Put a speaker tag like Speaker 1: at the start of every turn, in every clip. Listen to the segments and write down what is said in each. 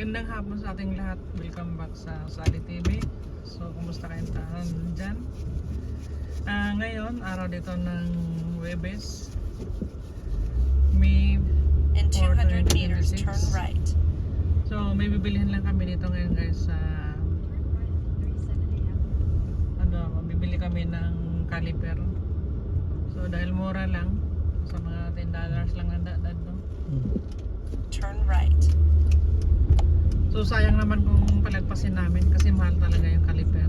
Speaker 1: Magandang hapon sa ating lahat. Welcome back sa Sally TV. So, kumusta kayong tahan dyan? Ngayon, araw dito ng Huwebes. May
Speaker 2: In 200 meters,
Speaker 1: 4:26.
Speaker 2: turn right.
Speaker 1: So, may bibilihan lang kami dito ngayon guys sa mabibili kami ng caliper. So, dahil mura lang, sa mga $10 lang ang dadad, no?
Speaker 2: Turn right.
Speaker 1: So, sayang naman kung palagpasin namin kasi mahal talaga yung caliper.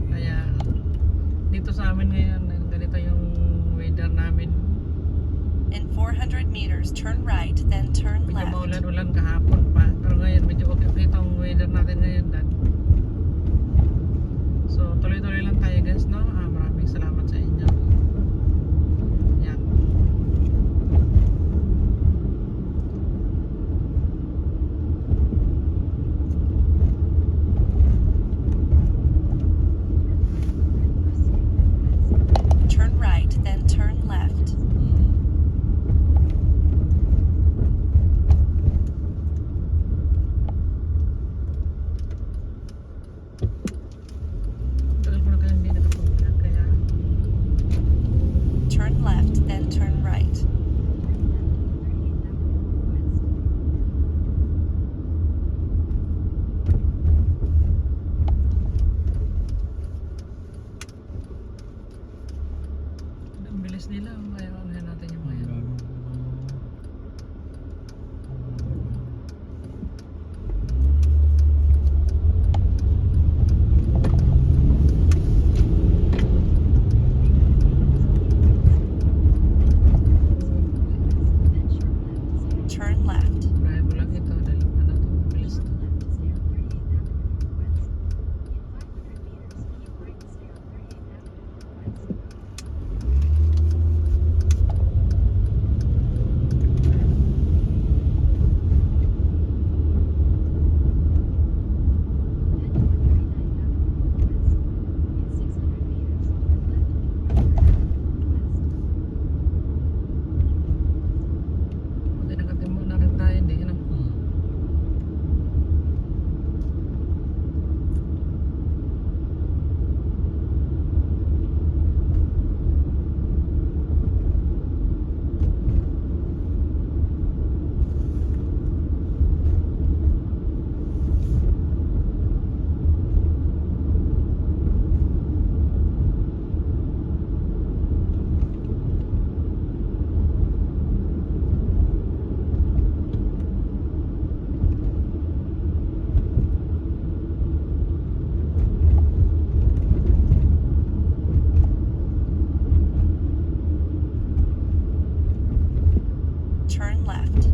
Speaker 1: Kaya, dito sa amin ngayon, ganito yung weather namin.
Speaker 2: In 400 meters, turn right, then turn
Speaker 1: Medyo
Speaker 2: left.
Speaker 1: maulan-ulan kahapon pa. Pero ngayon, medyo okay dito ang weather natin ngayon, Dad. So, tuloy-tuloy lang tayo guys, no? Maraming salamat sa inyo. Yan.
Speaker 2: Turn right, then turn left.
Speaker 1: Tagal ko na kaya hindi nakapag-vlog, kaya
Speaker 2: Turn left, then turn right.
Speaker 1: ang bilis nila. Kaya ano natin yung mga yan.
Speaker 2: Turn left.
Speaker 1: Kaya mo lang ito dahil ano to, mabilis to. Buti nakatimo na rin tayo, hindi ano.
Speaker 2: Turn left.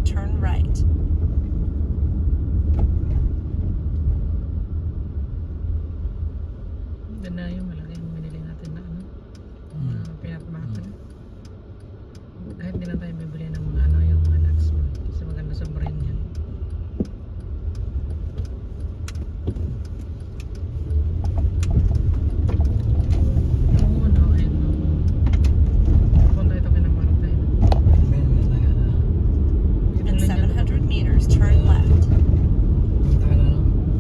Speaker 2: Turn right.
Speaker 1: Doon na yung malaki yung binili natin na ano, mga peanut butter. Kahit di na tayo bibili ng mga ano, yung mga nuts mo. Kasi maganda sa brain yan. Oo, no, ayun, no. Punta ito kinamarata yun.
Speaker 2: In 700 meters, turn left.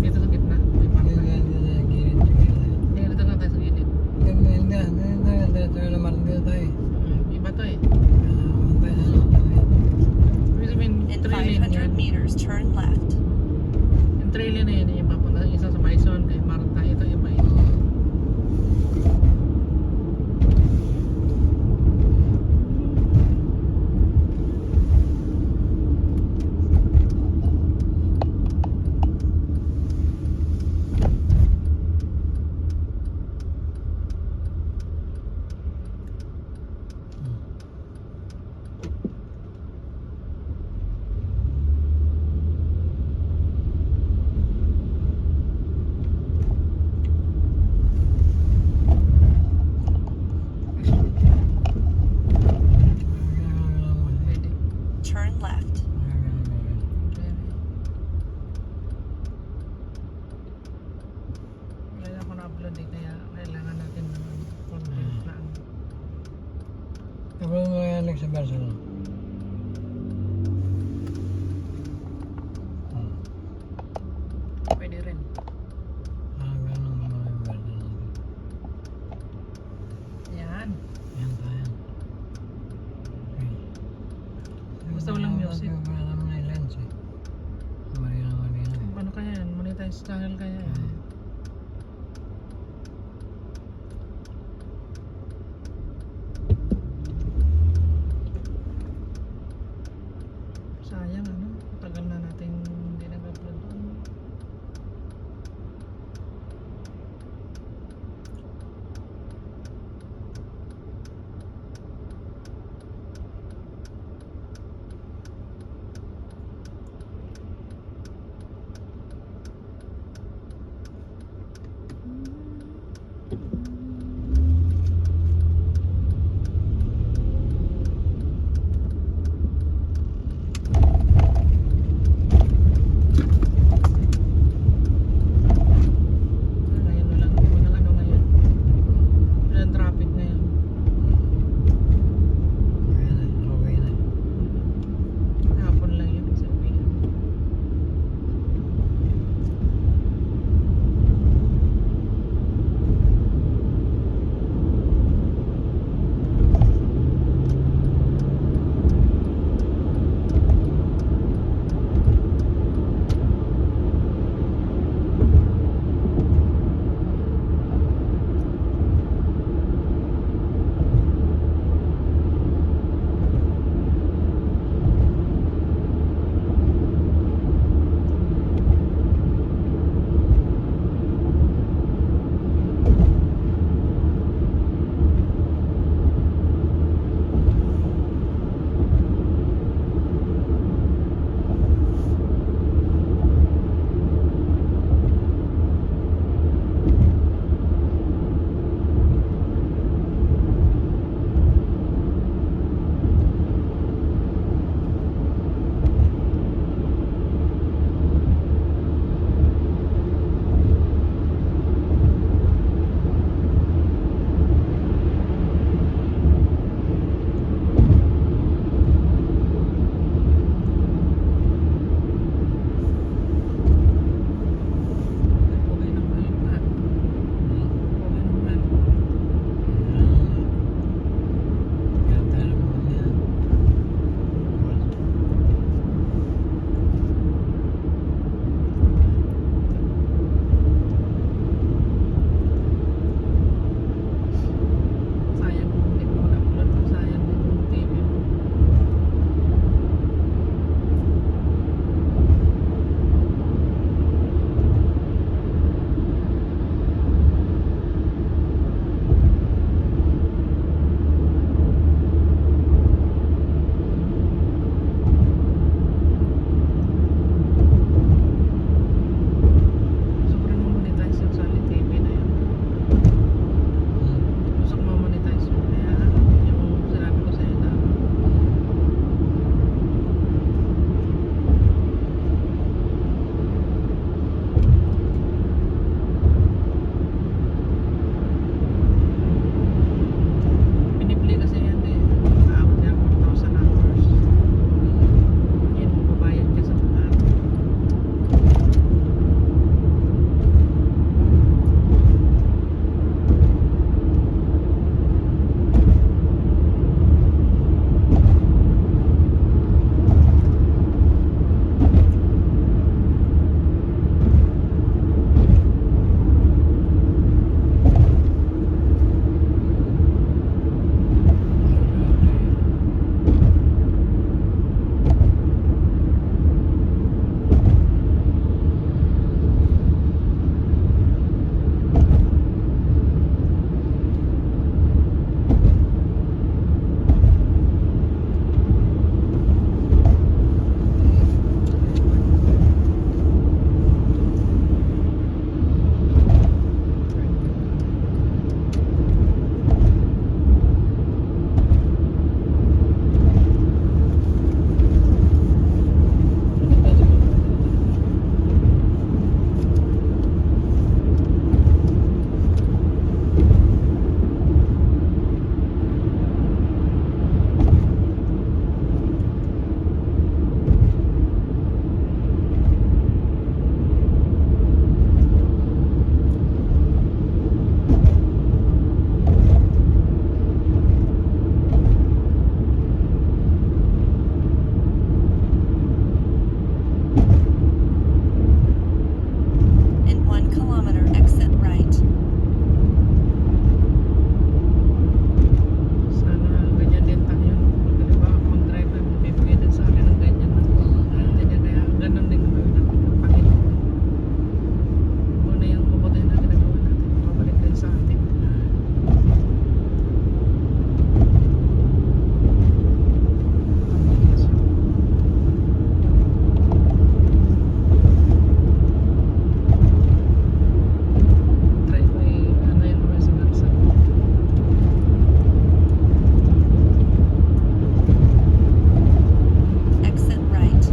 Speaker 1: Dito sa gitna, may marata. Hindi, dito na tayo sa gilid. Iba to eh. Ibig sabihin,
Speaker 2: In
Speaker 1: trailing yan.
Speaker 2: 500 meters, turn left.
Speaker 1: Yung trailing na yun, yung papunta isa sa Bison, kay Marta, ito iba yun.
Speaker 3: upload mo yan sa version.
Speaker 1: Pwede rin.
Speaker 3: Ganun mo yung version natin.
Speaker 1: Yan.
Speaker 3: Yan tayo. Okay.
Speaker 1: Basta walang music.
Speaker 3: Wala naman na yung lens eh. Marina.
Speaker 1: Ano kaya yan? Monetize channel kaya yan? Sayang ano, tagal na natin hindi nag-upload doon.
Speaker 2: kilometer, exit right.
Speaker 1: Sana ganyan din tayo. Di ba ako mag-drive ay bibigyan din sa akin ng ganyan na. Kaya ganun din gawin natin ng Panginoon. Muna yung mabuti na ginagawa natin. Mabalik din sa atin. Drive ay ano yan naman sa Garza.
Speaker 2: Exit right.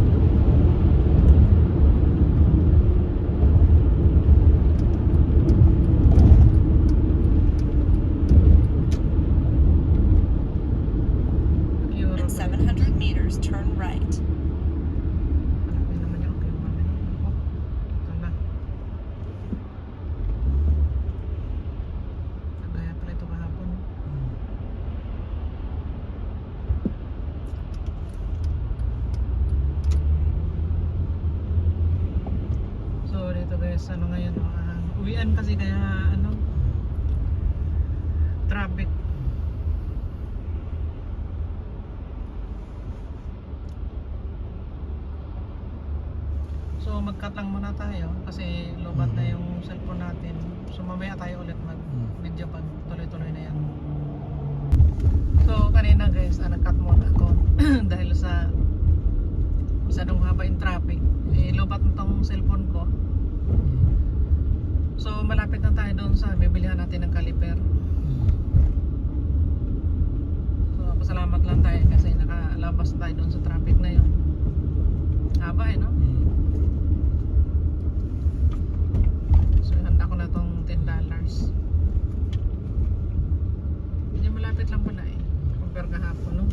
Speaker 2: In 700 meters, turn right.
Speaker 1: Malapit naman yung okay naman. Oh, ito na. Kagaya pala ito kahapon. So dito guys, ano ngayon, uwian kasi kaya ano, traffic. So mag-cut lang muna tayo kasi lobat na yung cellphone natin. So mamaya tayo ulit mag-video pag tuloy-tuloy na yan. So kanina guys, nag-cut muna ako dahil sa masyadong haba yung traffic. Lobat na tong cellphone ko. So malapit na tayo doon sa bibilihan natin ng caliper. So pasalamat lang tayo kasi nakalabas tayo doon sa traffic na yun. Haba no? So handa ko na tong $10. Hindi malapit lang pala compare kahapon no?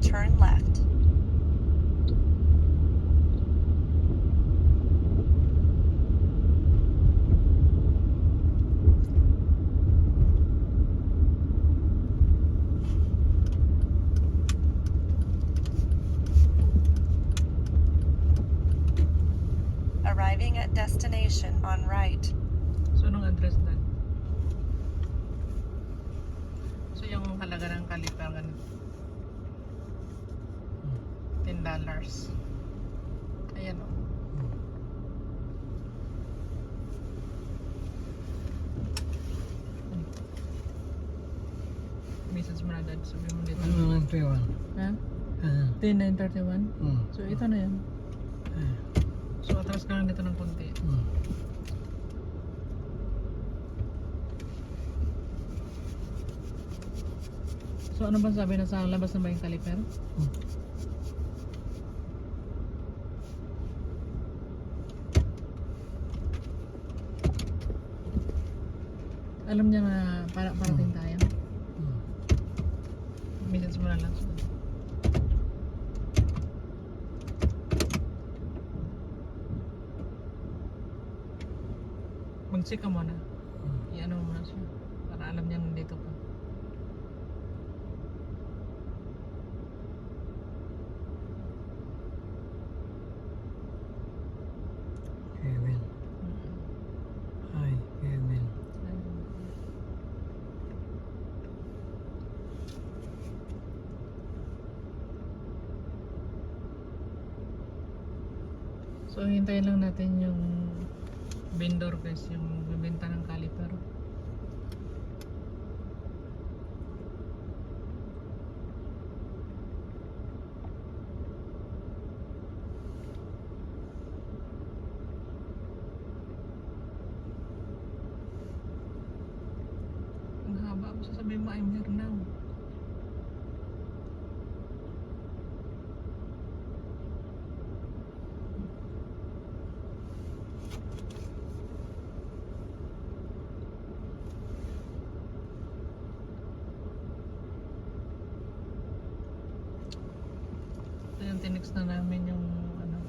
Speaker 2: Turn left. Arriving at destination on right.
Speaker 1: So anong address na? So yung halaga ng caliper ganito. $10. Ayan o. Message mo na dad, sabi mo dito.
Speaker 3: Ano lang ito yun?
Speaker 1: Ha?
Speaker 3: Ah.
Speaker 1: 10,931? So ito na yan.
Speaker 3: Ah.
Speaker 1: So atras ka lang dito ng konti. So ano ba sabi na sa labas na ba yung caliper? Alam niya na parating tayo. Message mo na lang. Mag-check ka muna. I-ano mo muna siya. Para alam niya nandito ka.
Speaker 3: Kevin. Hi, Kevin. So hintayin lang natin yung vendor guys, yung bibenta ng caliper. Ang haba, sasabihin mo I'm here now. Ayan, tinext na namin yung ano.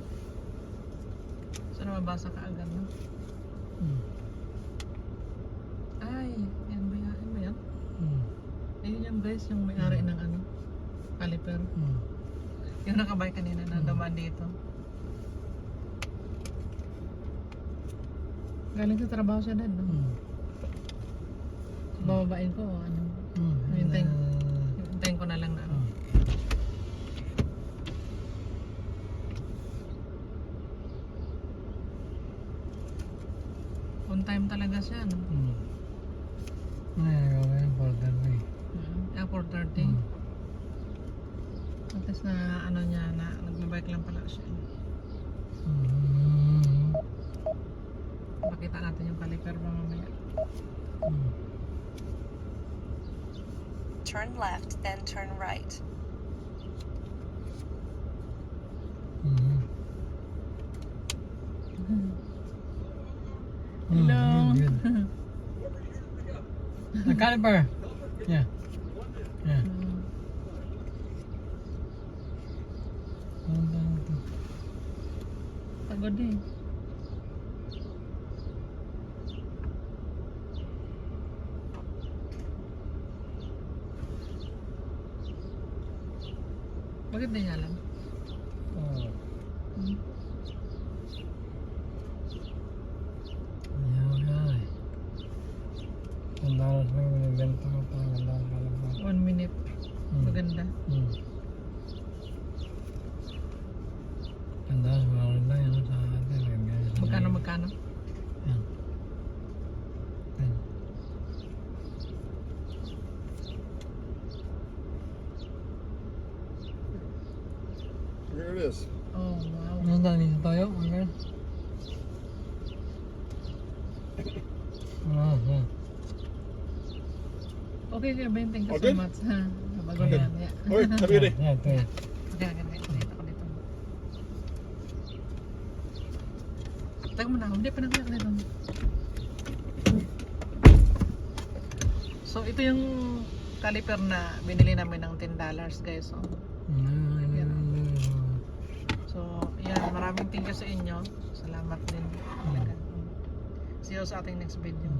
Speaker 3: Sana mabasa ka agad, no? Ay, yan ba yan? Yan ba yan? Ayun yan guys.
Speaker 1: guys, yung may-ari ng ano, caliper. Yung nakabay kanina na dumaan dito. Galing sa trabaho siya dad, no? Bababain ko o ano. Hintayin ko na lang na ano. On time talaga siya, no?
Speaker 3: Ay, gawin yung border mo eh.
Speaker 1: 4:30. At least na ano niya, na nagbabike lang pala siya. Pakita natin yung caliper ba mamaya.
Speaker 2: Turn left, then turn right.
Speaker 1: Hello.
Speaker 3: Good. The caliper. Yeah. Yeah.
Speaker 1: Pagod eh. Bakit di niya alam?
Speaker 3: $10 lang binibenta ko pa. $1 caliper.
Speaker 1: 1 minute. Maganda.
Speaker 3: $10 mahal na yan sa atin.
Speaker 1: Magkano?
Speaker 3: Yan.
Speaker 4: Here it is.
Speaker 1: Oh, wow.
Speaker 3: Ano na dito tayo? Agad?
Speaker 1: Okay, Kuya Ben, thank you so
Speaker 4: Okay.
Speaker 1: much. Ha? Bago
Speaker 4: Okay.
Speaker 1: na yan. Yeah.
Speaker 4: Okay, have a good day.
Speaker 3: Yeah, ito eh.
Speaker 1: Okay. Dito ako dito. Taga mo na ako. Hindi pa nagkakala dito. So, ito yung caliper na binili namin ng $10 guys. So, yan. Maraming thank you sa inyo. Salamat din. Talaga. See you sa ating next video.